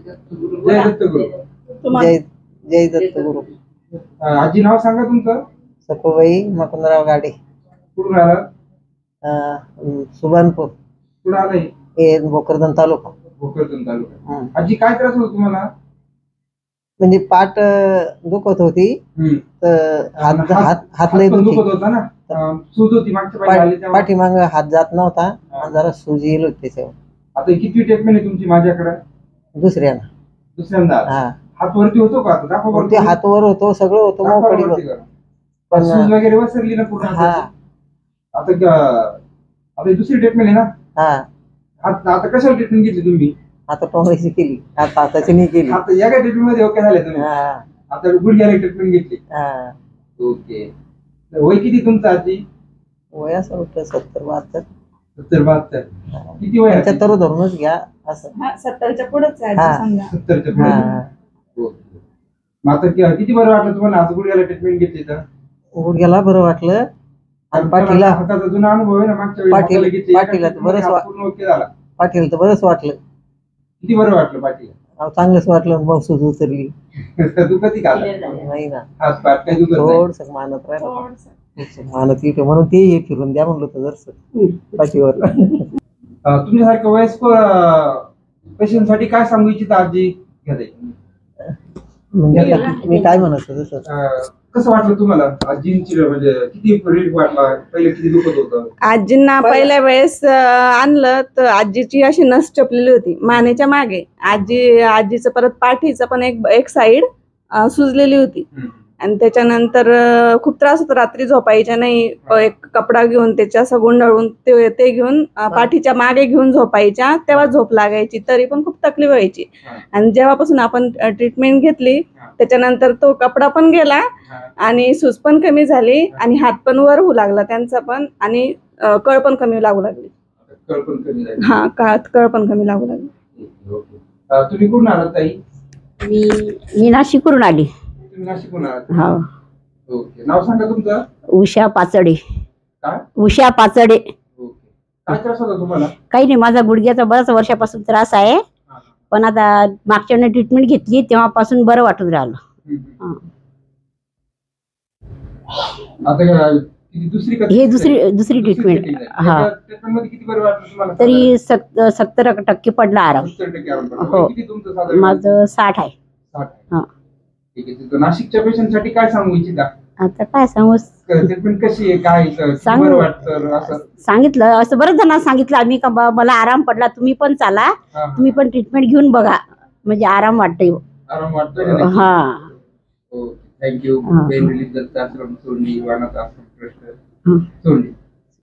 जय दत्तगुरु. जय जय दत्तगुरु. आजी नाव सांगा तुमचं. सखूबाई मकुंदराव गाडे. कुठून आला? सुभानपूर. कुठं आलाय? हे भोकरदन तालुका. भोकरदन तालुका. आजी काय त्रास होतो तुम्हाला? म्हणजे पाठ दुखत होती तर हात लय दुखत होता ना. सूज होती मागच्या पाठी आली तेव्हा. पाठीमाग हात जात नव्हता आणि जरा सूज येईल होती त्याच्यावर. आता किती ट्रीटमेंट आहे तुमची माझ्याकडे? दुसऱ्यांदा. हात वरती होतो का? आता दाखव बरं. हात वर होतो, सगळं होतं मोकळी. पण सूज वगैरे वसरली ना पूर्ण. आता दुसरी ट्रीटमेंट आहे ना. आता कशाला ट्रीटमेंट घेतली तुम्ही? आता टोंगळीची केली, आता हाताची नाही केली. आता या काय ट्रीटमेंट मध्ये ओके झाले तुम्ही? आता गुडघ्याला ट्रीटमेंट घेतली. ओके. वय किती तुमचं आजी? वय असं होतं 70-72. 70-72. किती वय? 75 धरूनच घ्या असं. 70च्या पुढेच आहे समजा. 70च्या पुढे. मग आता किती बरं वाटलं तुम्हाला आज गुडघ्याला ट्रीटमेंट घेतली तर? गुडघ्याला बरं वाटलं आणि पाठीला. हाताचा जुना अनुभव आहे ना मागच्या वेळी. पाठीला तर बरंच पाठीला तर बरंच वाटलं. किती बरं वाटलं पाठीला? चांगलंच वाटलं. मग सूज उतरली. तू कधी घाला नाही ना. हात पाठ काही दुखत नाही? थोडस मानत राहिलं. मानत इथे म्हणून ते फिरून द्या म्हणलं होतं जरस पाठीवर. तुमच्यासारख्या वयस्कर पेशंटसाठी काय सांगू इच्छिता आजी? म्हणजे मी काय म्हणत होतो तसं. कसं वाटलं तुम्हाला आजींची? म्हणजे किती रिलीफ वाटला? पहिले किती दुखत होतं? आजींना पहिल्या वेळेस आणलं तर आजीची अशी नस टपलेली होती मानेच्या मागे. आजीचं परत पाठीचं पण एक साइड सुजलेली होती. आणि त्याच्यानंतर खूप त्रास होता. रात्री झोपायच्या नाही. एक कपडा घेऊन त्याच्या असं गुंडाळून ते घेऊन पाठीच्या मागे घेऊन झोपायच्या, तेव्हा झोप लागायची. तरी पण खूप तकलीफ व्हायची. आणि जेव्हापासून आपण ट्रीटमेंट घेतली त्याच्यानंतर तो कपडा पण गेला आणि सूज पण कमी झाली आणि हात पण वर होऊ लागला त्यांचा पण. आणि कळ पण कमी लागू लागली. कळ पण कमी लागू लागली. तुम्ही कुठून आलात ताई? मी नाशिकवरून आली. नाशिकहून आलात? हो. ओके. नाव सांगा तुमचं. उषा पाचडे. काय? उषा पाचडे. ओके. काय त्रास होता तुम्हाला? काही नाही, माझा गुडघ्याचा बऱ्याच वर्षापासून त्रास आहे. पण आता मागच्या ट्रीटमेंट घेतली तेव्हापासून बरं वाटून राहिलं. हे दुसरी ट्रीटमेंट. हा. तरी 70% पडला आराम. हो. माझं 60 आहे. नाशिकच्या पेशंटसाठी काय सांगू इच्छिता? आता काय सांगू. ट्रीटमेंट कशी आहे? काय सांगितलं असं बरेच जणांना सांगितलं आम्ही का मला आराम पडला, तुम्ही पण चाला, तुम्ही पण ट्रीटमेंट घेऊन बघा, म्हणजे आराम वाटतोय. आराम वाटतोय. हा. थँक्यू. पेन रिलीफ आश्रम सोडली, वानाथ आश्रम ट्रस्ट सोडली.